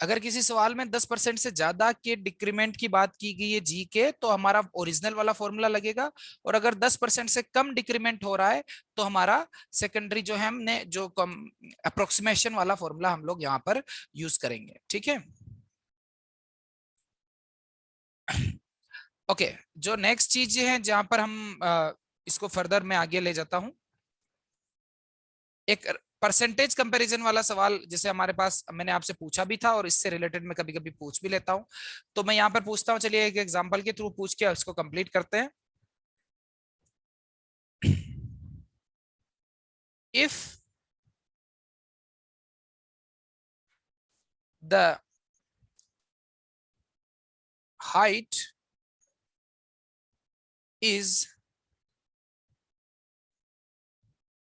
अगर किसी सवाल में 10% से ज्यादा के डिक्रीमेंट की बात की गई है जी के, तो हमारा ओरिजिनल वाला फॉर्मूला लगेगा, और अगर 10% से कम डिक्रीमेंट हो रहा है तो हमारा सेकेंडरी जो है, हमने जो कम अप्रोक्सीमेशन वाला फॉर्मूला हम लोग यहाँ पर यूज करेंगे। ठीक है। ओके, जो नेक्स्ट चीज है जहां पर हम इसको फर्दर मैं आगे ले जाता हूं, एक परसेंटेज कंपैरिजन वाला सवाल जैसे हमारे पास मैंने आपसे पूछा भी था, और इससे रिलेटेड मैं कभी कभी पूछ भी लेता हूं, तो मैं यहां पर पूछता हूं। चलिए एक एग्जांपल के थ्रू पूछ के इसको कंप्लीट करते हैं। If the height is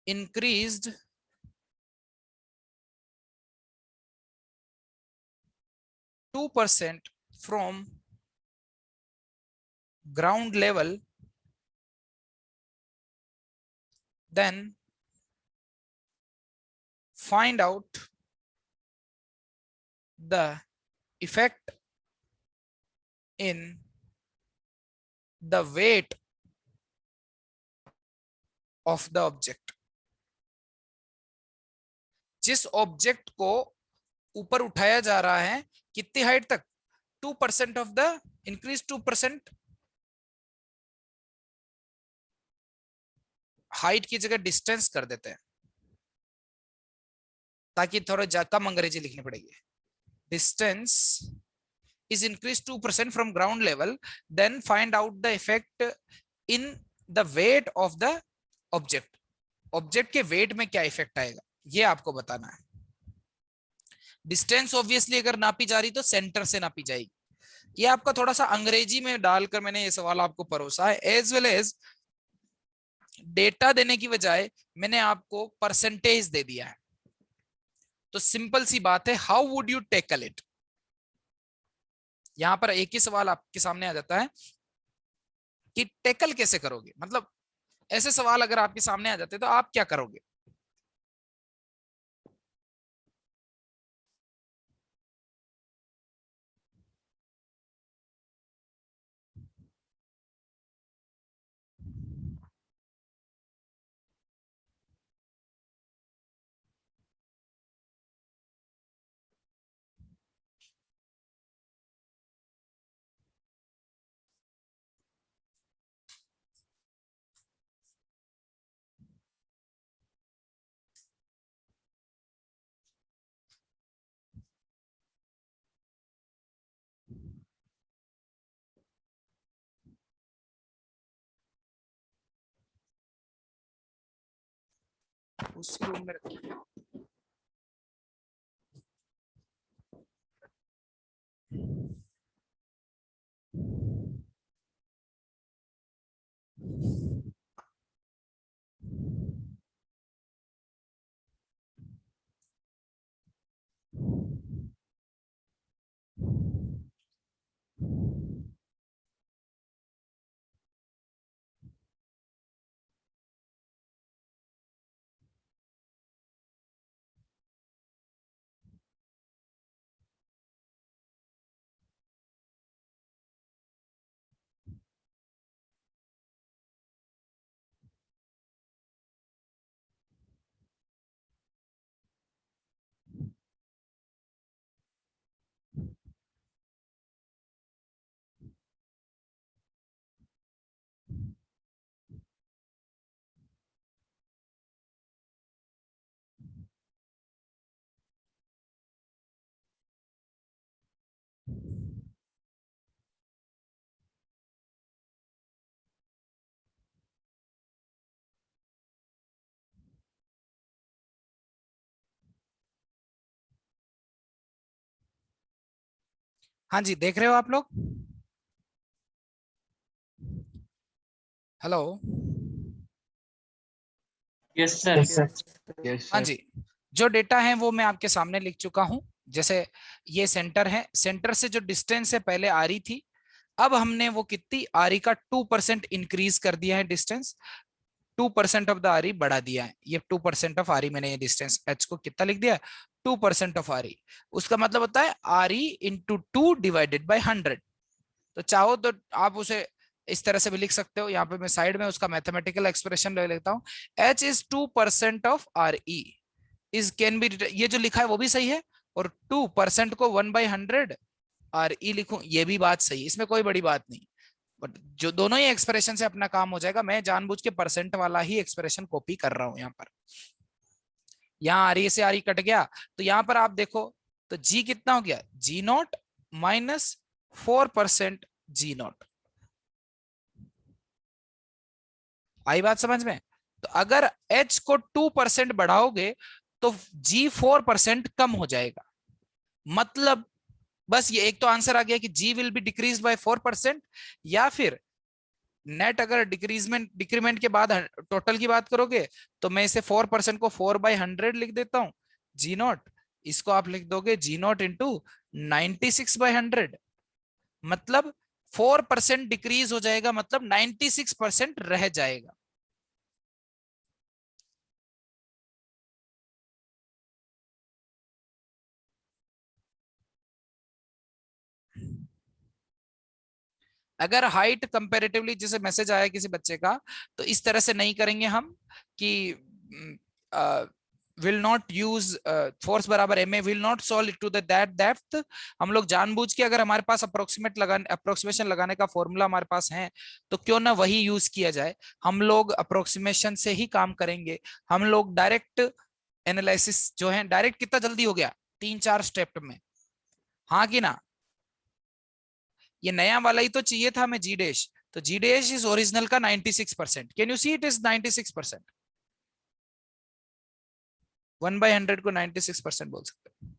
increased %2 from ground level, then find out the effect in the weight of the object। जिस ऑब्जेक्ट को ऊपर उठाया जा रहा है कितनी हाइट तक, 2% ऑफ द इंक्रीज 2%, हाइट की जगह डिस्टेंस कर देते हैं ताकि थोड़ा कम अंग्रेजी लिखनी पड़ेगी। Distance is increased 2% from ground level, then find out the effect in the weight of the object। Object के वेट में क्या इफेक्ट आएगा ये आपको बताना है। डिस्टेंस ऑब्वियसली अगर नापी जा रही तो सेंटर से नापी जाएगी। ये आपका थोड़ा सा अंग्रेजी में डालकर मैंने ये सवाल आपको परोसा है, एज वेल एज डेटा देने की बजाय मैंने आपको परसेंटेज दे दिया है। तो सिंपल सी बात है, how would you tackle it. यहां पर एक ही सवाल आपके सामने आ जाता है कि टेकल कैसे करोगे, मतलब ऐसे सवाल अगर आपके सामने आ जाते तो आप क्या करोगे। उसी रूम में रखिए। हाँ जी, देख रहे हो आप लोग। हेलो। Yes sir. यस हाँ सर। जी, जो डेटा है वो मैं आपके सामने लिख चुका हूं। जैसे ये सेंटर है, सेंटर से जो डिस्टेंस है पहले आ रही थी, अब हमने वो कितनी आरी का 2% इंक्रीज कर दिया है डिस्टेंस, 2% ऑफ द आरी बढ़ा दिया है। ये 2% ऑफ आरी मैंने ये डिस्टेंस एच को कितना लिख दिया, 2% ऑफ RE। उसका मतलब होता है RE इंटू 2 डिवाइडेड बाई 100। तो चाहो तो आप उसे इस तरह से भी लिख सकते हो। यहाँ पे मैं साइड में उसका मैथमेटिकल एक्सप्रेशन ले लेता हूँ। H is 2% of RE is can be, ये जो लिखा है वो भी सही है, और 2% को 1/100 RE लिखूं ये भी बात सही है, इसमें कोई बड़ी बात नहीं। बट जो दोनों ही एक्सप्रेशन से अपना काम हो जाएगा, मैं जानबूझ के परसेंट वाला ही एक्सप्रेशन कॉपी कर रहा हूं यहाँ पर। यहाँ RE से RE कट गया, तो यहाँ पर आप देखो तो G कितना हो गया, G0 माइनस 4% G0। आई बात समझ में? तो अगर H को 2% बढ़ाओगे तो G 4% कम हो जाएगा। मतलब बस ये एक तो आंसर आ गया कि G will be decrease by 4%, या फिर नेट अगर डिक्रीमेंट के बाद टोटल की बात करोगे तो मैं इसे 4% को 4/100 लिख देता हूं G0। इसको आप लिख दोगे G0 इंटू 96/100। मतलब 4% डिक्रीज हो जाएगा, मतलब 96% रह जाएगा। अगर हाइट कंपैरेटिवली, जैसे मैसेज आया किसी बच्चे का, तो इस तरह से नहीं करेंगे हम कि विल नॉट यूज फोर्स बराबर m a will not solve to the that depth. हम लोग जानबूझ के, अगर हमारे पास अप्रोक्सीमेशन लगाने का फॉर्मूला हमारे पास है, तो क्यों ना वही यूज किया जाए। हम लोग अप्रोक्सीमेशन से ही काम करेंगे। हम लोग डायरेक्ट एनालिसिस जो है, डायरेक्ट कितना जल्दी हो गया, 3-4 स्टेप में, हाँ कि ना? ये नया वाला ही तो चाहिए था हमें, जी डैश। तो जी डैश इज ओरिजिनल का 96%। Can you see it is 96%। 1/100 को 96% बोल सकते हैं।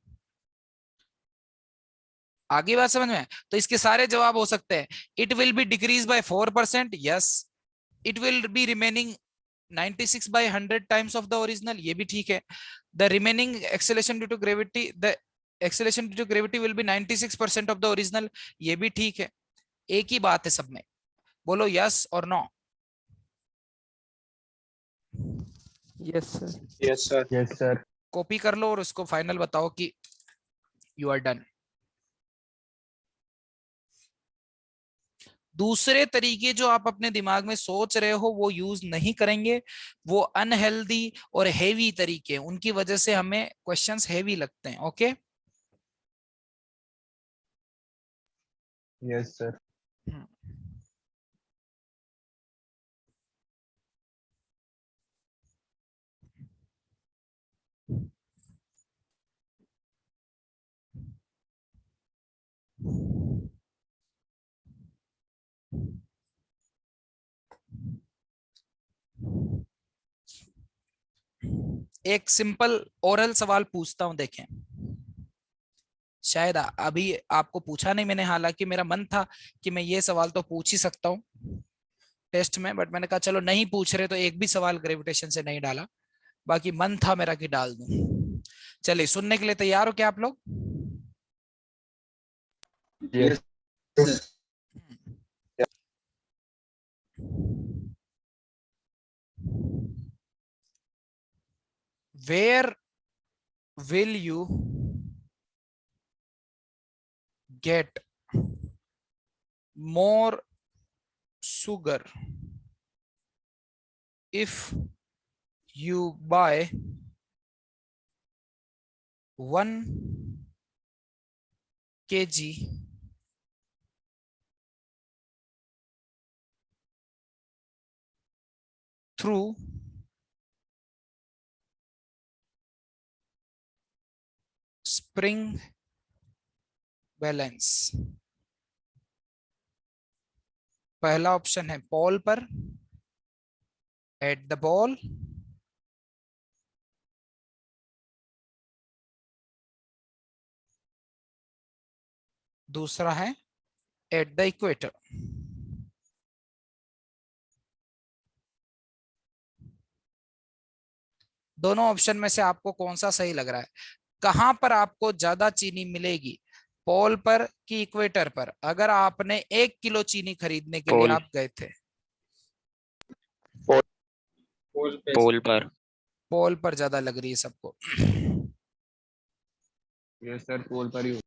आगे बात समझ में? तो इसके सारे जवाब हो सकते हैं। It will be decrease by 4%, yes. It will be remaining 96/100 times of the original, ये भी ठीक है। The remaining acceleration due to gravity, the acceleration due to gravity will be 96% of the original, ये भी ठीक है। एक ही बात है सब में, बोलो यस और no. Yes sir. Yes sir. Yes sir. Copy कर लो और उसको फाइनल बताओ कि यू आर डन। दूसरे तरीके जो आप अपने दिमाग में सोच रहे हो वो यूज नहीं करेंगे, वो अनहेल्दी और हेवी तरीके, उनकी वजह से हमें क्वेश्चंस हेवी लगते हैं। Okay yes sir. एक सिंपल ओरल सवाल पूछता हूं, देखें। शायद अभी आपको पूछा नहीं मैंने, हालांकि मेरा मन था कि मैं ये सवाल तो पूछ ही सकता हूं टेस्ट में, बट मैंने कहा चलो नहीं पूछ रहे तो एक भी सवाल ग्रेविटेशन से नहीं डाला। बाकी मन था मेरा कि डाल दूं। चलिए, सुनने के लिए तैयार हो क्या आप लोग? Yes. Where will you get more sugar if you buy 1 kg through spring balance? पहला ऑप्शन है पॉल पर, एट द बॉल। दूसरा है एट द इक्वेटर। दोनों ऑप्शन में से आपको कौन सा सही लग रहा है? कहां पर आपको ज्यादा चीनी मिलेगी, पोल पर कि इक्वेटर पर? अगर आपने 1 किलो चीनी खरीदने के लिए पोल। आप गए थे, पोल पर। पोल पर ज्यादा लग रही है सबको। यस सर, पोल पर ही।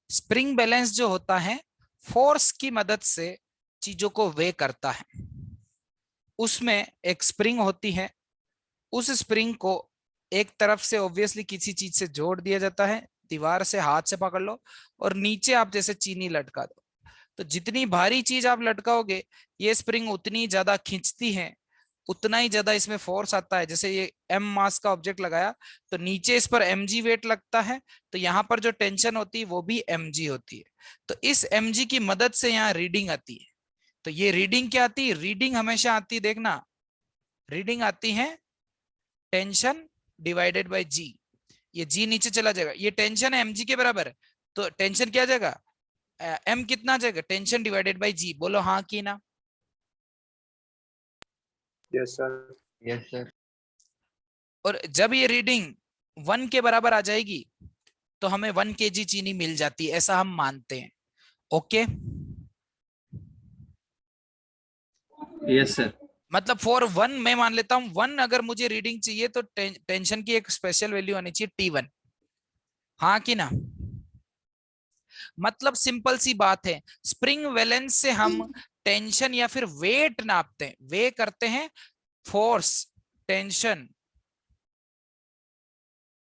स्प्रिंग बैलेंस जो होता है फोर्स की मदद से चीजों को वे करता है। उसमें एक स्प्रिंग होती है, उस स्प्रिंग को एक तरफ से ऑब्वियसली किसी चीज से जोड़ दिया जाता है, दीवार से हाथ से पकड़ लो और नीचे आप जैसे चीनी लटका दो। तो जितनी भारी चीज आप लटकाओगे ये स्प्रिंग उतनी ज्यादा खींचती है, उतना ही ज्यादा इसमें फोर्स आता है। जैसे ये m मास का ऑब्जेक्ट लगाया तो नीचे इस पर mg वेट लगता है, तो यहाँ पर जो टेंशन होती है वो भी mg होती है। तो इस mg की मदद से यहाँ रीडिंग आती है। तो ये रीडिंग क्या आती है? रीडिंग हमेशा आती है, देखना, रीडिंग आती है टेंशन डिवाइडेड बाय जी। ये जी नीचे चला जाएगा, ये टेंशन है mg के बराबर है, तो टेंशन क्या आ जाएगा? m कितना आ जाएगा? टेंशन डिवाइडेड बाय जी। बोलो हाँ कि ना। Yes sir. Yes sir. और जब ये रीडिंग 1 के बराबर आ जाएगी तो हमें 1 kg चीनी मिल जाती है, ऐसा हम मानते हैं। Okay, yes sir. मतलब फॉर 1 मैं मान लेता हूं 1 अगर मुझे रीडिंग चाहिए तो टेंशन की एक स्पेशल वैल्यू आनी चाहिए T1। हाँ कि ना? मतलब सिंपल सी बात है, स्प्रिंग वैलेंस से हम टेंशन या फिर वेट नापते हैं, वे करते हैं force tension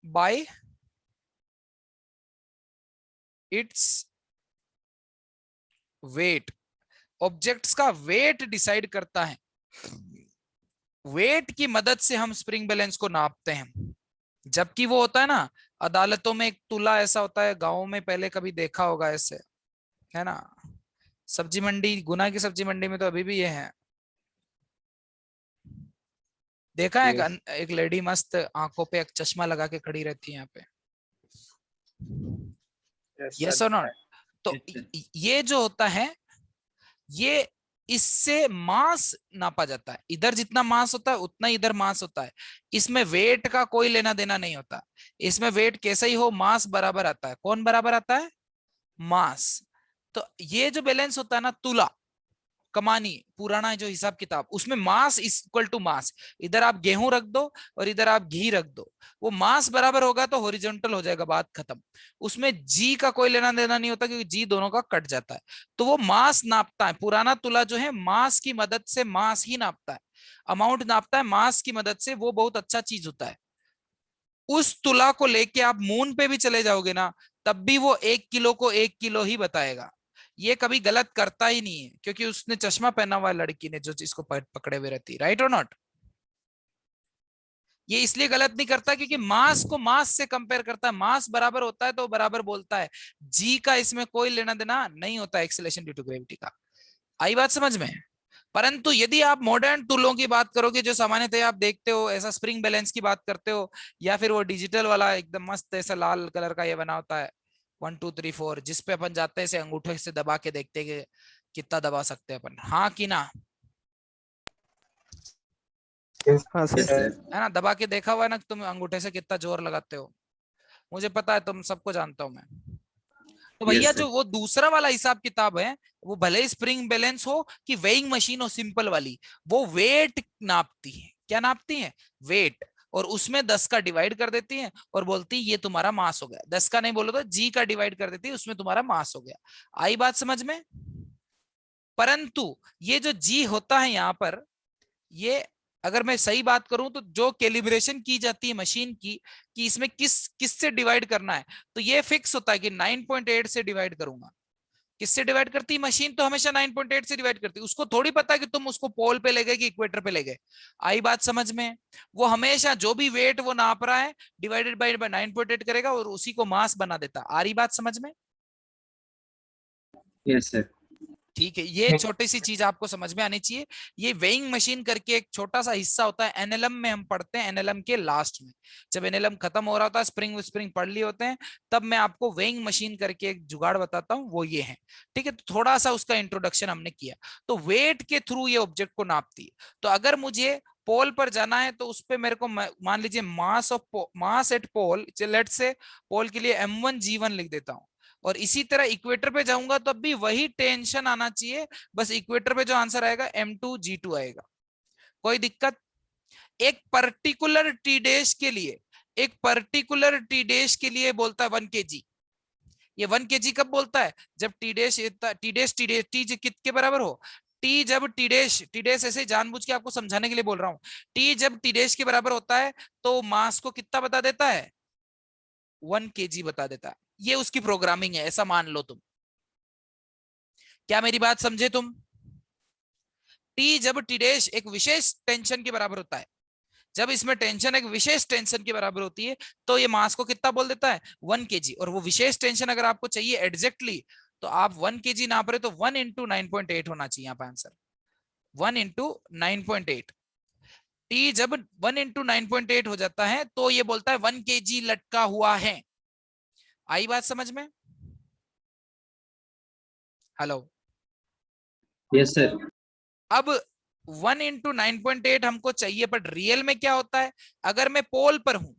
bye its weight. Objects का वेट डिसाइड करता है, वेट की मदद से हम स्प्रिंग बैलेंस को नापते हैं। जबकि वो होता है ना अदालतों में एक तुला ऐसा होता है, गांवों में पहले कभी देखा होगा ऐसे, है ना? सब्जी मंडी, गुना की सब्जी मंडी में तो अभी भी ये है। देखा है यस। एक लेडी मस्त आंखों पे एक चश्मा लगा के खड़ी रहती है यहाँ पे। Yes yes sir. और नॉट? तो ये जो होता है ये, इससे मास नापा जाता है। इधर जितना मास होता है उतना इधर मास होता है। इसमें वेट का कोई लेना देना नहीं होता। इसमें वेट कैसा ही हो मास बराबर आता है। कौन बराबर आता है? मास। तो ये जो बैलेंस होता है ना, तुला कमानी पुराना जो हिसाब किताब, उसमें mass is equal to mass. इधर आप गेहूं रख दो और इधर आप घी रख दो, वो मास बराबर होगा तो हॉरिजॉन्टल हो जाएगा, बात खत्म। उसमें जी का कोई लेना देना नहीं होता क्योंकि जी दोनों का कट जाता है। तो वो मास नापता है, पुराना तुला जो है मास की मदद से मास ही नापता है, अमाउंट नापता है मास की मदद से। वो बहुत अच्छा चीज होता है। उस तुला को लेके आप मून पे भी चले जाओगे ना, तब भी वो 1 किलो को 1 किलो ही बताएगा। ये कभी गलत करता ही नहीं है क्योंकि उसने चश्मा पहना हुआ है, लड़की ने जो जिसको पकड़े हुए रहती है। राइट और नॉट? ये इसलिए गलत नहीं करता क्योंकि मास को मास से कंपेयर करता है, मास बराबर होता है तो बराबर बोलता है। जी का इसमें कोई लेना देना नहीं होता एक्सेलरेशन ड्यू टू ग्रेविटी का। आई बात समझ में? परंतु यदि आप मॉडर्न टूलों की बात करोगे जो सामान्यतः आप देखते हो, ऐसा स्प्रिंग बैलेंस की बात करते हो, या फिर वो डिजिटल वाला एकदम मस्त ऐसा लाल कलर का ये बना होता है 1 2 3 4, जिसपे अपन जाते हैं ऐसे अंगूठे से दबा के देखते हैं कि कितना दबा सकते हैं अपन। हाँ कि ना? हाँ सर। है ना? दबा के देखा हुआ है ना तुम अंगूठे से कितना जोर लगाते हो? मुझे पता है, तुम सबको जानता हूं मैं। तो भैया जो वो दूसरा वाला हिसाब किताब है, वो भले ही स्प्रिंग बैलेंस हो कि वेइंग मशीन हो सिंपल वाली, वो वेट नापती है। क्या नापती है? वेट। और उसमें 10 का डिवाइड कर देती है और बोलती है ये तुम्हारा मास हो गया। 10 का नहीं बोलो तो जी का डिवाइड कर देती है, उसमें तुम्हारा मास हो गया। आई बात समझ में? परंतु ये जो जी होता है यहाँ पर, ये अगर मैं सही बात करूं तो जो कैलिब्रेशन की जाती है मशीन की कि इसमें किस से डिवाइड करना है, तो ये फिक्स होता है कि 9.8 से डिवाइड करूंगा। किससे डिवाइड करती है मशीन? तो हमेशा 9.8 से डिवाइड करती है। उसको थोड़ी पता कि तुम उसको पोल पे ले गए कि इक्वेटर पे ले गए। आई बात समझ में? वो हमेशा जो भी वेट वो नाप रहा है डिवाइडेड बाय 9.8 करेगा और उसी को मास बना देता। आ रही बात समझ में? Yes sir. ठीक है, ये छोटी सी चीज आपको समझ में आनी चाहिए। ये वेइंग मशीन करके एक छोटा सा हिस्सा होता है, एनएलएम में हम पढ़ते हैं, एनएलएम के लास्ट में जब एनएलएम खत्म हो रहा होता है, स्प्रिंग पढ़ लिए होते हैं, तब मैं आपको वेइंग मशीन करके एक जुगाड़ बताता हूं, वो ये है। ठीक है, तो थोड़ा सा उसका इंट्रोडक्शन हमने किया। तो वेट के थ्रू ये ऑब्जेक्ट को नापती है। तो अगर मुझे पोल पर जाना है तो उस पर मेरे को मान लीजिए मास एट पोल, लेट से पोल के लिए m1g1 लिख देता हूं, और इसी तरह इक्वेटर पे जाऊंगा तो भी वही टेंशन आना चाहिए, बस इक्वेटर पे जो आंसर आएगा m2g2 आएगा। कोई दिक्कत? एक पर्टिकुलर टी डैश के लिए, एक पर्टिकुलर टी डैश के लिए बोलता है 1 kg। ये 1 kg कब बोलता है? जब टी डैश टी कितने बराबर हो, टी जब टी डैश ऐसे जानबूझ के आपको समझाने के लिए बोल रहा हूं, टी जब टी डैश के बराबर होता है तो मास को कितना बता देता है? 1 kg बता देता है। ये उसकी प्रोग्रामिंग है, ऐसा मान लो तुम। क्या मेरी बात समझे तुम? टी जब टी डैश एक विशेष टेंशन के बराबर होता है, जब इसमें टेंशन एक विशेष टेंशन के बराबर होती है, तो ये मास को कितना बोल देता है? 1 kg। और वो विशेष टेंशन अगर आपको चाहिए एग्जैक्टली, तो आप 1 kg नाप रहे तो 1 इंटू 9.8 होना चाहिए यहाँ पे आंसर, 1 इंटू 9.8। टी जब 1 इंटू 9.8 हो जाता है तो ये बोलता है 1 kg लटका हुआ है। आई बात समझ में? हेलो? Yes sir. अब 1 इंटू 9.8 हमको चाहिए, बट रियल में क्या होता है? अगर मैं पोल पर हूं,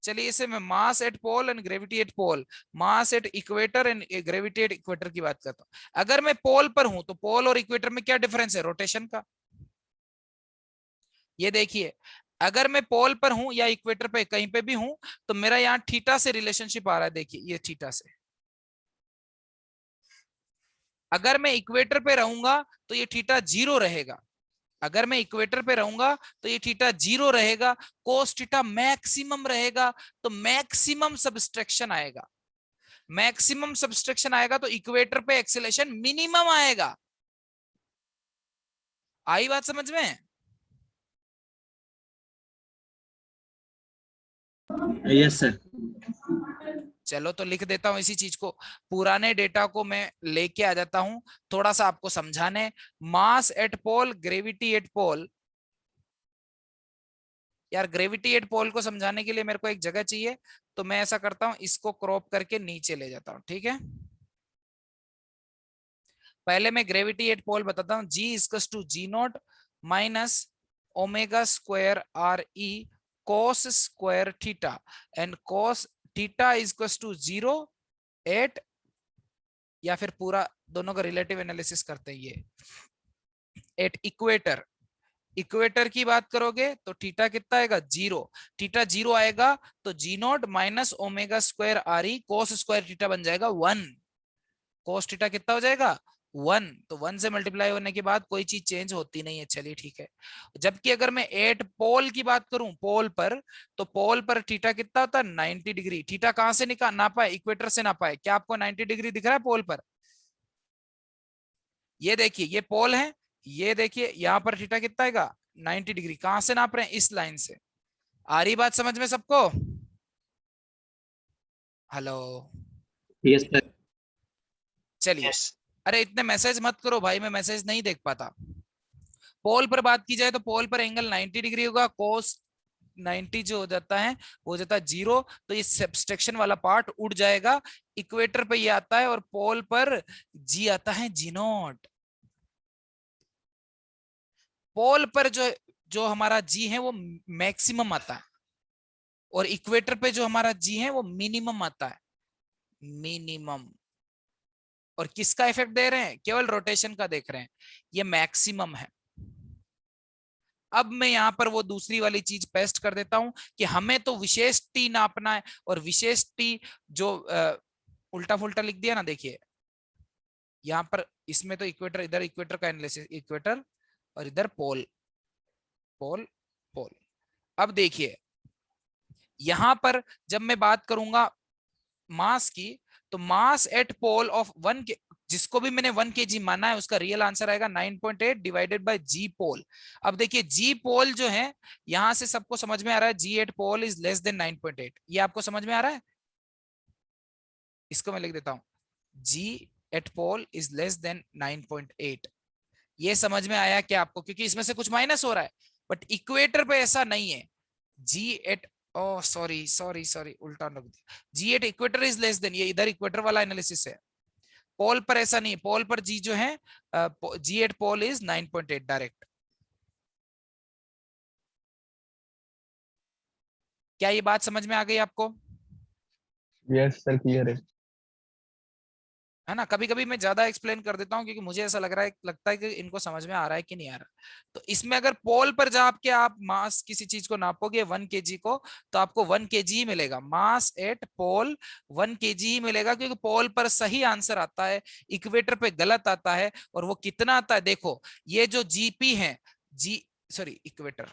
चलिए इसे मैं mass at pole and gravity at pole, mass at equator and gravity at equator की बात करता हूं। अगर मैं पोल पर हूं तो पोल और इक्वेटर में क्या डिफरेंस है? रोटेशन का। ये देखिए, अगर मैं पोल पर हूं या इक्वेटर पे कहीं पे भी हूं, तो मेरा यहाँ थीटा से रिलेशनशिप आ रहा है, देखिए ये थीटा से। अगर मैं इक्वेटर पे रहूंगा तो ये थीटा 0 रहेगा। अगर मैं इक्वेटर पे रहूंगा तो ये थीटा 0 रहेगा, कोस थीटा मैक्सिमम रहेगा, तो मैक्सिमम सबट्रैक्शन आएगा। मैक्सिमम सबट्रैक्शन आएगा तो इक्वेटर पे एक्सेलेरेशन मिनिमम आएगा। आई बात समझ में? Yes sir. चलो तो लिख देता हूं इसी चीज को, पुराने डेटा को मैं लेके आ जाता हूं थोड़ा सा आपको समझाने। Mass at pole, gravity at pole. यार ग्रेविटी एट पोल को समझाने के लिए मेरे को एक जगह चाहिए, तो मैं ऐसा करता हूं, इसको क्रॉप करके नीचे ले जाता हूं, ठीक है? पहले मैं ग्रेविटी एट पोल बताता हूं। जी इजकस to ji naught minus omega square R E cos square theta, and cos theta इजकस to 0 eight, या फिर पूरा दोनों का रिलेटिव एनालिसिस करते हैं, ये एट इक्वेटर। इक्वेटर की बात करोगे तो थीटा कितना आएगा? 0। थीटा 0 आएगा तो G naught minus omega square R E cos square theta बन जाएगा 1। कोस थीटा कितना हो जाएगा? 1। तो 1 से मल्टीप्लाई होने के बाद कोई चीज चेंज होती नहीं है, चलिए ठीक है। जबकि अगर मैं एट पोल की बात करूं, पोल पर, तो पोल पर थीटा कितना होता है? 90 डिग्री। थीटा कहां से नापा है? इक्वेटर से नापा है। क्या आपको 90 डिग्री दिख रहा है पोल पर? ये देखिए, ये पोल है, ये देखिए यहाँ पर थीटा कितना आएगा? 90 डिग्री। कहां से नाप रहे हैं? इस लाइन से। आ रही बात समझ में सबको? हेलो? Yes sir. चलिए। अरे इतने मैसेज मत करो भाई, मैं मैसेज नहीं देख पाता। पोल पर बात की जाए तो पोल पर एंगल 90 डिग्री होगा, कोस 90 जो हो जाता है वो हो जाता है 0, तो ये सबट्रैक्शन वाला पार्ट उड़ जाएगा। इक्वेटर पे ये आता है और पोल पर जी आता है, जी नॉट। पोल पर जो जो हमारा जी है वो मैक्सिमम आता है, और इक्वेटर पे जो हमारा जी है वो मिनिमम आता है, मिनिमम। और किसका इफेक्ट दे रहे हैं? केवल रोटेशन का देख रहे हैं, ये मैक्सिमम है। अब मैं यहां पर वो दूसरी वाली चीज पेस्ट कर देता हूं कि हमें तो विशेष टी नापना है, और विशेष टी जो उल्टा फुल्टा लिख दिया ना, देखिए यहां पर, इसमें तो इक्वेटर, इधर इक्वेटर का एनालिसिस, इक्वेटर, और इधर पोल, पोल, पोल। अब देखिए यहां पर जब मैं बात करूंगा मास की, तो मास एट पोल ऑफ 1 के, जिसको भी मैंने 1 kg माना है उसका रियल आंसर आएगा 9.8 डिवाइडेड बाय जी पोल। अब देखिए जी पोल जो है, यहां से सबको समझ में आ रहा है G at pole is less than 9.8। ये आपको समझ में आ रहा है? इसको मैं लिख देता हूं, G at pole is less than 9.8। ये समझ में आया क्या आपको? क्योंकि इसमें से कुछ माइनस हो रहा है, बट इक्वेटर पे ऐसा नहीं है। G at, oh sorry sorry sorry, उल्टा रख दिया। G at equator is less than, ये इधर इक्वेटर वाला एनालिसिस है। पोल पर ऐसा नहीं, पोल पर जी जो है, G at pole is 9.8 direct. क्या ये बात समझ में आ गई आपको? यस सर, क्लियर है। है ना? कभी कभी मैं ज्यादा एक्सप्लेन कर देता हूँ, क्योंकि मुझे ऐसा लगता है कि इनको समझ में आ रहा है कि नहीं आ रहा। तो इसमें अगर पोल पर जाके आप मास किसी चीज को नापोगे 1 kg को, तो आपको 1 kg ही मिलेगा। मास एट पोल 1 kg ही मिलेगा, क्योंकि पोल पर सही आंसर आता है, इक्वेटर पे गलत आता है। और वो कितना आता है देखो, ये जो जीपी है, जी सॉरी इक्वेटर,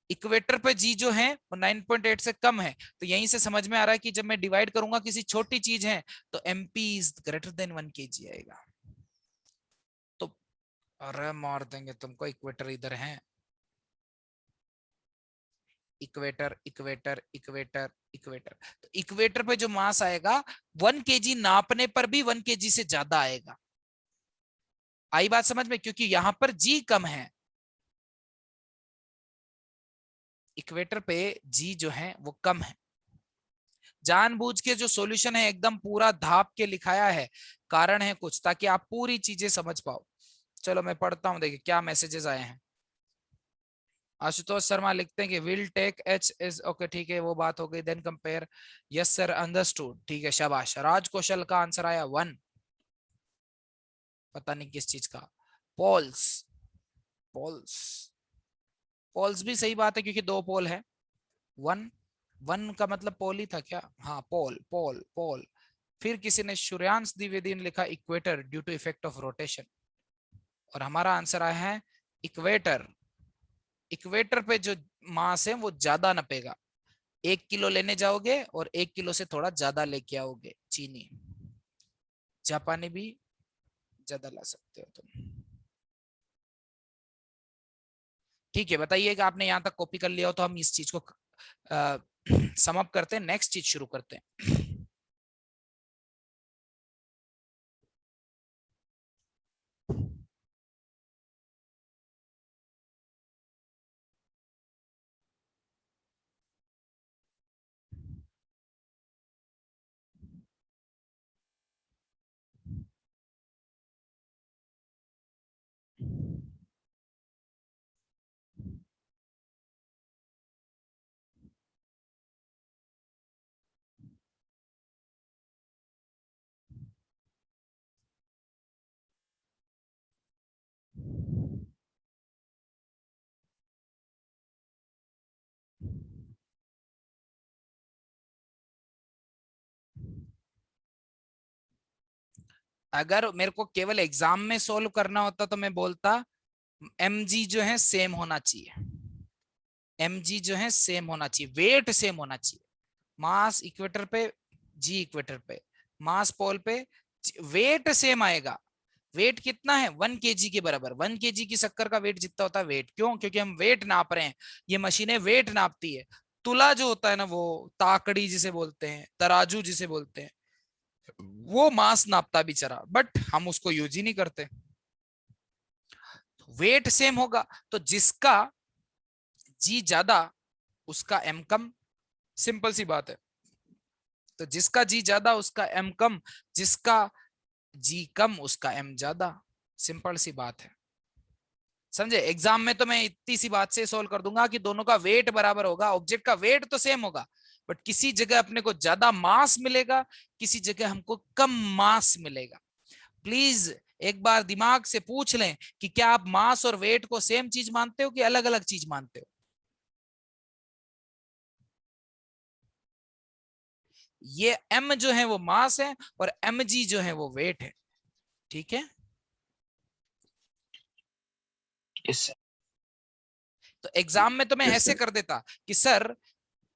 इक्वेटर पे जी जो है वो 9.8 से कम है। तो यहीं से समझ में आ रहा है कि जब मैं डिवाइड करूंगा किसी छोटी चीज है, तो MP is greater than 1 kg आएगा। तो अरे मार देंगे तुमको, इक्वेटर इधर है। इक्वेटर इक्वेटर इक्वेटर इक्वेटर, तो इक्वेटर पे जो मास आएगा 1 kg नापने पर भी 1 kg से ज्यादा आएगा। आई बात समझ में? क्योंकि यहां पर जी कम है, इक्वेटर पे जी जो है वो कम है। जानबूझ के जो सॉल्यूशन है एकदम पूरा धाप के लिखाया है, कारण है कुछ, ताकि आप पूरी चीजें समझ पाओ। चलो मैं पढ़ता हूं, देखिए क्या मैसेजेस आए हैं। आशुतोष शर्मा लिखते हैं कि will take h is okay, ठीक है वो बात हो गई। Then compare, yes sir understood, ठीक है शाबाश। राज कौशल का आंसर आया 1, पता नहीं किस चीज का। पोल्स, पोल्स, पोल्स भी सही बात है, क्योंकि 2 पोल है। 1, 1 का मतलब पोल ही था क्या? हाँ पोल पोल पोल। फिर किसी ने, सूर्यांश द्विवेदी ने लिखा equator due to effect of rotation. और हमारा आंसर आया है इक्वेटर। इक्वेटर पे जो मास है वो ज्यादा नपेगा। 1 किलो लेने जाओगे और 1 किलो से थोड़ा ज्यादा लेके आओगे चीनी। जापानी भी ज्यादा ला सकते हो तुम। ठीक है, बताइए कि आपने यहाँ तक कॉपी कर लिया हो, तो हम इस चीज को सम अप करते हैं, नेक्स्ट चीज शुरू करते हैं। अगर मेरे को केवल एग्जाम में सोल्व करना होता तो मैं बोलता mg जो है सेम होना चाहिए, mg जो है सेम होना चाहिए, वेट सेम होना चाहिए। मास इक्वेटर पे, जी इक्वेटर पे, मास पोल पे, वेट सेम आएगा। वेट कितना है? 1 kg के बराबर। 1 kg की शक्कर का वेट जितना होता है वेट, क्यों? क्योंकि हम वेट नाप रहे हैं, ये मशीनें वेट नापती है। तुला जो होता है ना, वो ताकड़ी जिसे बोलते हैं, तराजू जिसे बोलते हैं, वो मास नापता बेचारा, बट हम उसको यूज ही नहीं करते। वेट सेम होगा, तो जिसका जी ज्यादा उसका एम कम, सिंपल सी बात है। तो जिसका जी ज्यादा उसका एम कम, जिसका जी कम उसका एम ज्यादा, सिंपल सी बात है। समझे? एग्जाम में तो मैं इतनी सी बात से सोल्व कर दूंगा कि दोनों का वेट बराबर होगा, ऑब्जेक्ट का वेट तो सेम होगा, बट किसी जगह अपने को ज्यादा मास मिलेगा, किसी जगह हमको कम मास मिलेगा। प्लीज एक बार दिमाग से पूछ लें कि क्या आप मास और वेट को सेम चीज मानते हो कि अलग अलग चीज मानते हो? ये m जो है वो मास है और mg जो है वो वेट है, ठीक है? यस तो एग्जाम में तो मैं ऐसे सर। कर देता कि सर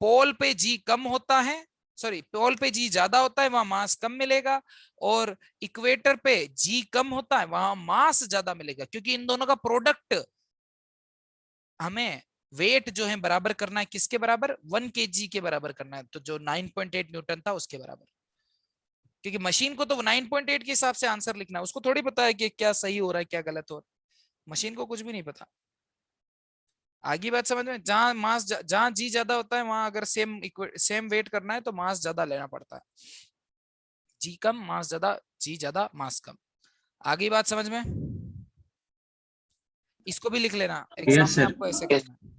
पोल पे जी कम होता है, सॉरी पोल पे जी ज्यादा होता है, वहां मास कम मिलेगा, और इक्वेटर पे जी कम होता है, वहां मास ज्यादा मिलेगा, क्योंकि इन दोनों का प्रोडक्ट हमें वेट जो है बराबर करना है। किसके बराबर? 1 kg के बराबर करना है, तो जो 9.8 न्यूटन था उसके बराबर। क्योंकि मशीन को तो 9.8 के हिसाब से आंसर लिखना है, उसको थोड़ी पता है कि क्या सही हो रहा है क्या गलत हो रहा है, मशीन को कुछ भी नहीं पता। आगे बात समझ में, जहां मास जहां जी ज्यादा होता है वहां अगर सेम वेट करना है तो मास ज्यादा लेना पड़ता है, जी कम मास ज्यादा, जी ज्यादा मास कम। आगे बात समझ में, इसको भी लिख लेना एग्जाम यस में सर। आपको ऐसे करना है।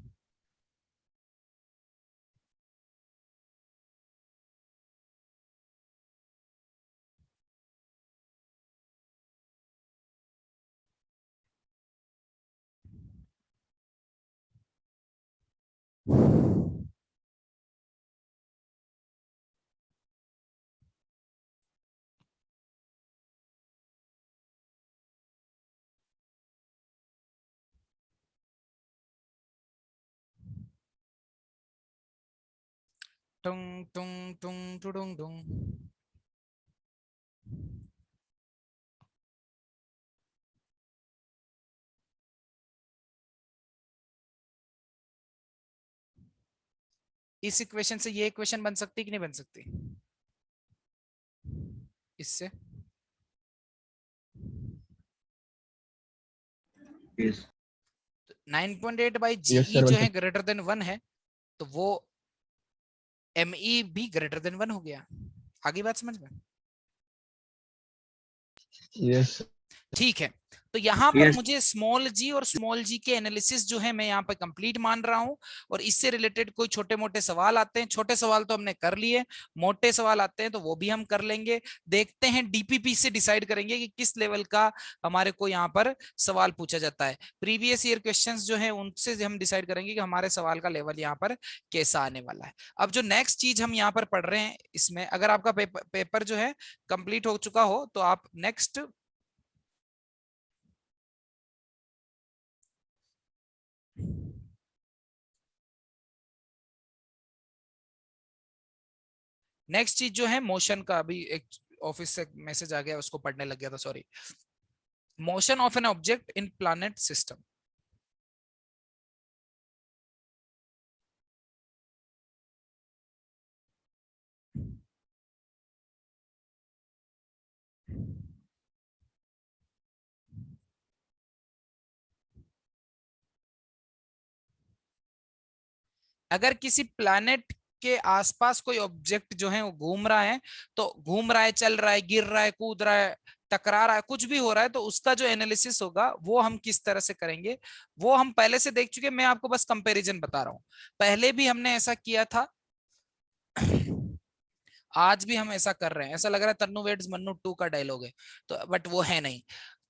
टुंग टुंग टुंग टुडुंग टुंग। इस इक्वेशन से ये इक्वेशन बन सकती कि नहीं बन सकती, इससे yes 9.8 by Yes, GE sir. जो बन है सकती ग्रेटर देन 1 है, तो वो एमई भी ग्रेटर देन 1 हो गया। आगे बात समझ में, Yes. ठीक है। तो यहाँ पर यस मुझे स्मॉल जी और स्मॉल जी के एनालिसिस जो है मैं यहाँ पर कंप्लीट मान रहा हूँ, और इससे रिलेटेड कोई छोटे मोटे सवाल आते हैं, छोटे सवाल तो हमने कर लिए, मोटे सवाल आते हैं तो वो भी हम कर लेंगे। देखते हैं डीपीपी से डिसाइड करेंगे कि किस लेवल का हमारे को यहाँ पर सवाल पूछा जाता है। प्रीवियस ईयर क्वेश्चंस जो है उनसे हम डिसाइड करेंगे कि हमारे सवाल का लेवल यहाँ पर कैसा आने वाला है। अब जो नेक्स्ट चीज हम यहाँ पर पढ़ रहे हैं, इसमें अगर आपका पेपर जो है कंप्लीट हो चुका हो तो आप नेक्स्ट चीज जो है मोशन का, अभी एक ऑफिस से मैसेज आ गया उसको पढ़ने लग गया था, sorry. Motion of an object in planet system. अगर किसी प्लैनेट के आसपास कोई ऑब्जेक्ट जो है वो घूम रहा है, तो घूम रहा है, चल रहा है, गिर रहा है, कूद रहा है, टकरा रहा है, कुछ भी हो रहा है, तो उसका जो एनालिसिस होगा वो हम किस तरह से करेंगे वो हम पहले से देख चुके हैं। मैं आपको बस कंपैरिजन बता रहा हूं, पहले भी हमने ऐसा किया था, आज भी हम ऐसा कर रहे हैं। ऐसा लग रहा है तन्नू वेड्स मन्नू 2 का डायलॉग है, तो बट वो है नहीं।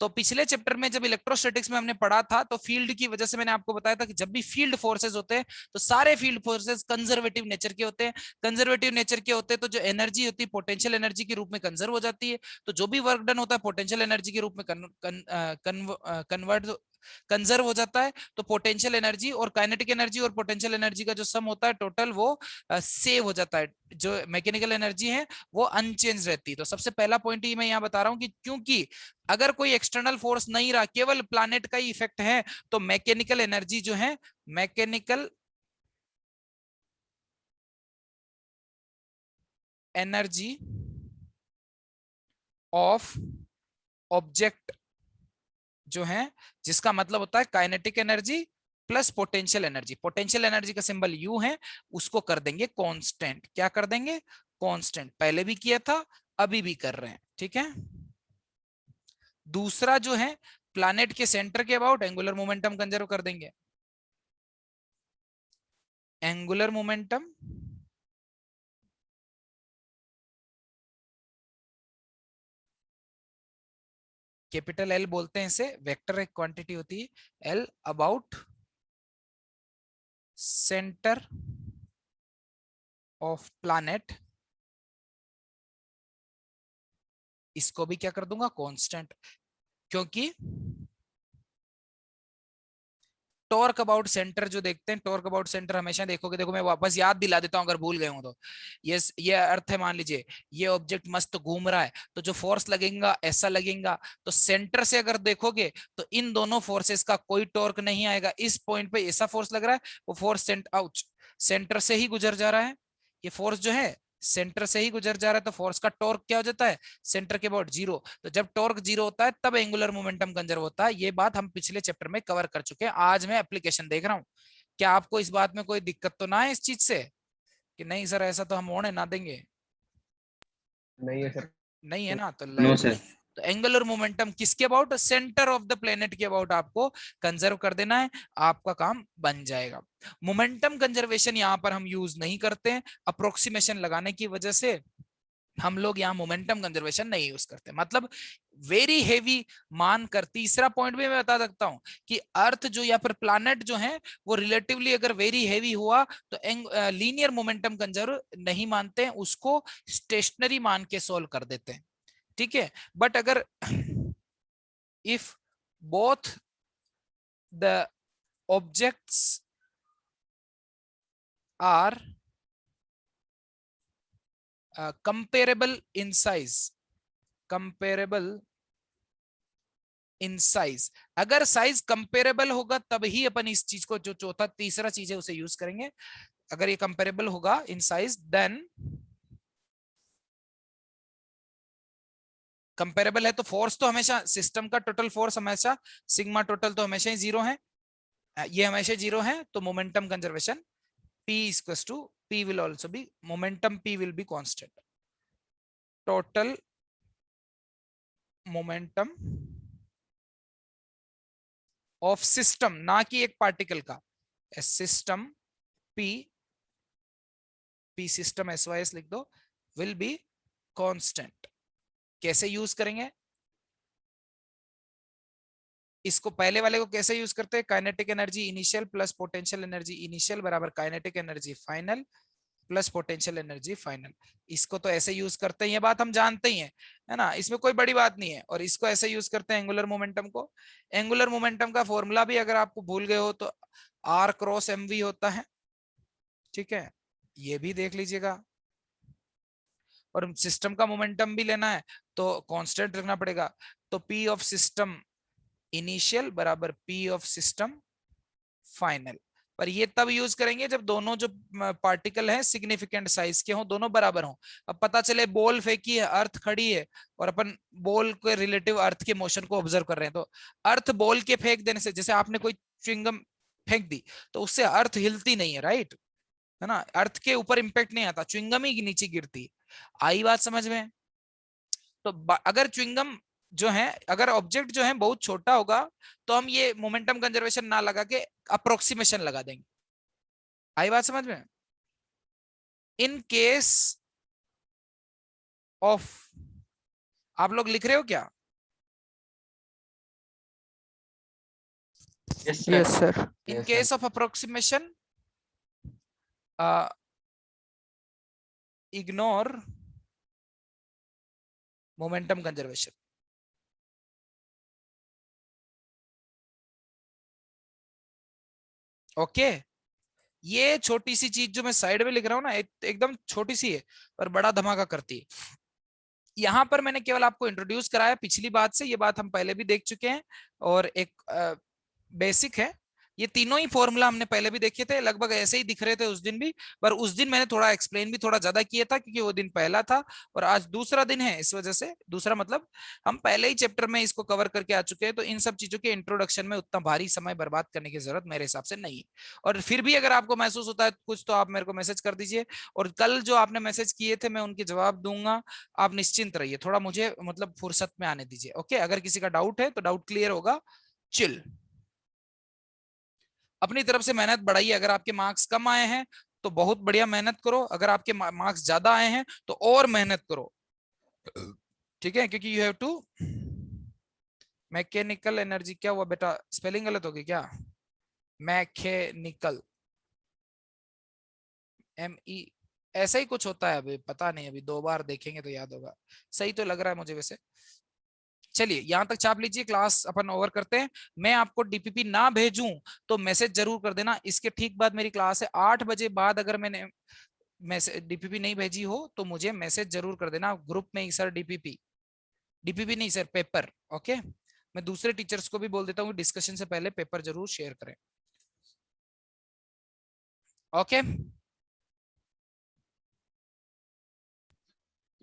तो पिछले चैप्टर में जब इलेक्ट्रोस्टैटिक्स में हमने पढ़ा था, तो फील्ड की वजह से मैंने आपको बताया था कि जब भी फील्ड फोर्सेस होते हैं तो सारे फील्ड फोर्सेस कंजर्वेटिव नेचर के होते हैं। कंजर्वेटिव नेचर के होते हैं तो जो एनर्जी होती है पोटेंशियल एनर्जी के रूप में कंजर्व हो जाती है, तो जो भी वर्क डन होता है पोटेंशियल एनर्जी के रूप में कन्वर्ट कंजर्व हो जाता है। तो पोटेंशियल एनर्जी और काइनेटिक एनर्जी और पोटेंशियल एनर्जी का जो सम होता है टोटल, वो सेव हो जाता है। जो मैकेनिकल एनर्जी है वो अनचेंज रहती है। तो सबसे पहला पॉइंट ये मैं यहाँ बता रहा हूँ कि क्योंकि अगर कोई एक्सटर्नल फोर्स नहीं रहा, केवल प्लैनेट का ही इफेक्ट है, तो मैकेनिकल एनर्जी जो है, मैकेनिकल एनर्जी ऑफ ऑब्जेक्ट जो है, जिसका मतलब होता है kinetic energy plus potential energy, potential energy का सिंबल यू है, उसको कर देंगे कांस्टेंट। क्या कर देंगे? कांस्टेंट। पहले भी किया था, अभी भी कर रहे हैं, ठीक है। दूसरा जो है, प्लैनेट के सेंटर के अबाउट एंगुलर मोमेंटम कंजर्व कर देंगे। एंगुलर मोमेंटम कैपिटल एल बोलते हैं इसे, वेक्टर एक क्वांटिटी होती है, L about centre of planet, इसको भी क्या कर दूंगा? कांस्टेंट। क्योंकि टॉर्क अबाउट सेंटर जो देखते हैं, टॉर्क अबाउट सेंटर हमेशा देखोगे, देखो मैं वापस याद दिला देता हूं अगर भूल गए हो तो। ये अर्थ है, मान लीजिए ये ऑब्जेक्ट मस्त घूम रहा है, तो जो फोर्स लगेगा ऐसा लगेगा, तो सेंटर से अगर देखोगे तो इन दोनों फोर्सेस का कोई टॉर्क नहीं आएगा। इस पॉइंट पे ऐसा फोर्स लग रहा है, वो फोर्स सेंटर से ही गुजर जा रहा है, ये फोर्स जो है सेंटर से ही गुजर जा रहा है तो फोर्स का टॉर्क क्या हो जाता है, सेंटर के अबाउट जीरो। तो जब टॉर्क जीरो होता है तब एंगुलर मोमेंटम कंजर्व होता है। ये बात हम पिछले चैप्टर में कवर कर चुके हैं। आज मैं एप्लीकेशन देख रहा हूँ। क्या आपको इस बात में कोई दिक्कत तो ना है इस चीज से कि नहीं सर ऐसा तो हम होने ना देंगे? नहीं है सर। नहीं है ना? तो लो नो जी। सर। तो एंगुलर मोमेंटम किसके about, centre of the planet के अबाउट आपको कंजर्व कर देना है, आपका काम बन जाएगा। मोमेंटम कंजर्वेशन यहाँ पर हम यूज नहीं करते हैं, अप्रोक्सीमेशन लगाने की वजह से हम लोग यहाँ मोमेंटम कंजर्वेशन नहीं यूज करते। मतलब वेरी हेवी मानकर, तीसरा पॉइंट भी मैं बता सकता हूँ कि अर्थ जो या फिर प्लैनेट जो है वो रिलेटिवली अगर वेरी हेवी हुआ तो लीनियर मोमेंटम कंजर्व नहीं मानते हैं, उसको स्टेशनरी मान के सोल्व कर देते हैं। ठीक है, बट अगर if both the objects are comparable in size, comparable in size, अगर साइज कंपेरेबल होगा तब ही अपन इस चीज को, जो चौथा तीसरा चीज है उसे यूज करेंगे। अगर ये कंपेरेबल होगा इन साइज देन, कंपेरेबल है तो फोर्स तो हमेशा, सिस्टम का टोटल फोर्स हमेशा सिग्मा टोटल तो हमेशा ही जीरो है, ये हमेशा जीरो है। तो momentum conservation P equals to P will also be, momentum P will be constant, total momentum of system, ना कि एक पार्टिकल का, system P, P system SYS लिख दो, विल बी कांस्टेंट। कैसे यूज करेंगे इसको, पहले वाले को कैसे यूज करते हैं, kinetic energy initial plus potential energy initial बराबर kinetic energy final plus potential energy final. इसको तो ऐसे यूज करते हैं, ये बात हम जानते ही हैं, है ना, इसमें कोई बड़ी बात नहीं है। और इसको ऐसे यूज करते हैं एंगुलर मोमेंटम को। एंगुलर मोमेंटम का फॉर्मूला भी अगर आपको भूल गए हो तो R क्रॉस MV होता है, ठीक है, ये भी देख लीजिएगा। और सिस्टम का मोमेंटम भी लेना है तो कांस्टेंट रखना पड़ेगा। तो P ऑफ सिस्टम इनिशियल बराबर P ऑफ सिस्टम फाइनल। पर ये तब यूज करेंगे जब दोनों जो पार्टिकल है सिग्निफिकेंट साइज के हों, दोनों बराबर हों। अब पता चले बॉल फेंकी है, अर्थ खड़ी है, और अपन बॉल के रिलेटिव अर्थ के मोशन को ऑब्जर्व कर रहे हैं, तो अर्थ बॉल के फेंक देने से, जैसे आपने कोई च्युइंगम फेंक दी तो उससे अर्थ हिलती नहीं है, राइट, है ना, अर्थ के ऊपर इंपैक्ट नहीं आता, च्युइंगम ही नीचे गिरती। आई बात समझ में? तो अगर च्युइंगम जो है, अगर ऑब्जेक्ट जो है बहुत छोटा होगा तो हम ये मोमेंटम कंजर्वेशन ना लगा के अप्रोक्सीमेशन लगा देंगे। आई बात समझ में? इन केस ऑफ, आप लोग लिख रहे हो क्या? Yes Yes, sir. sir. In Yes, case of approximation ignore momentum conservation. Okay, ये छोटी सी चीज जो मैं साइड में लिख रहा हूं ना, एकदम छोटी सी है पर बड़ा धमाका करती है। यहां पर मैंने केवल आपको इंट्रोड्यूस कराया पिछली बात से, ये बात हम पहले भी देख चुके हैं और एक बेसिक है। ये तीनों ही फॉर्मूला हमने पहले भी देखे थे, लगभग ऐसे ही दिख रहे थे उस दिन भी, पर उस दिन मैंने थोड़ा एक्सप्लेन भी थोड़ा ज्यादा किया था क्योंकि वो दिन पहला था और आज दूसरा दिन है, इस वजह से, दूसरा मतलब हम पहले ही चैप्टर में इसको कवर करके आ चुके हैं, तो इन सब चीजों के इंट्रोडक्शन में उतना भारी समय बर्बाद करने की जरूरत मेरे हिसाब से नहीं है। और फिर भी अगर आपको महसूस होता है कुछ तो आप मेरे को मैसेज कर दीजिए, और कल जो आपने मैसेज किए थे मैं उनके जवाब दूंगा। आप निश्चिंत रहिए, थोड़ा मुझे मतलब फुर्सत में आने दीजिए। ओके, अगर किसी का डाउट है तो डाउट क्लियर होगा। चिल, अपनी तरफ से मेहनत बढ़ाइए। अगर आपके मार्क्स कम आए हैं तो बहुत बढ़िया मेहनत करो, अगर आपके मार्क्स ज्यादा आए हैं तो और मेहनत करो, ठीक है, क्योंकि you have to, mechanical energy, क्या हुआ बेटा, स्पेलिंग गलत होगी क्या, मैकेनिकल, ME ऐसा ही कुछ होता है, अभी पता नहीं, अभी 2 बार देखेंगे तो याद होगा। सही तो लग रहा है मुझे वैसे। चलिए यहां तक छाप लीजिए, क्लास अपन ओवर करते हैं। मैं आपको DPP ना भेजूं तो मैसेज जरूर कर देना। इसके ठीक बाद मेरी क्लास है, 8 बजे बाद अगर मैंने मैसेज DPP नहीं भेजी हो तो मुझे मैसेज जरूर कर देना ग्रुप में, सर DPP नहीं सर, पेपर। ओके, मैं दूसरे टीचर्स को भी बोल देता हूँ डिस्कशन से पहले पेपर जरूर शेयर करें। Okay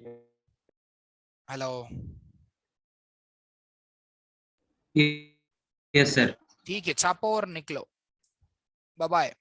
hello, yes sir. ठीक है, छापो और निकलो। Bye bye.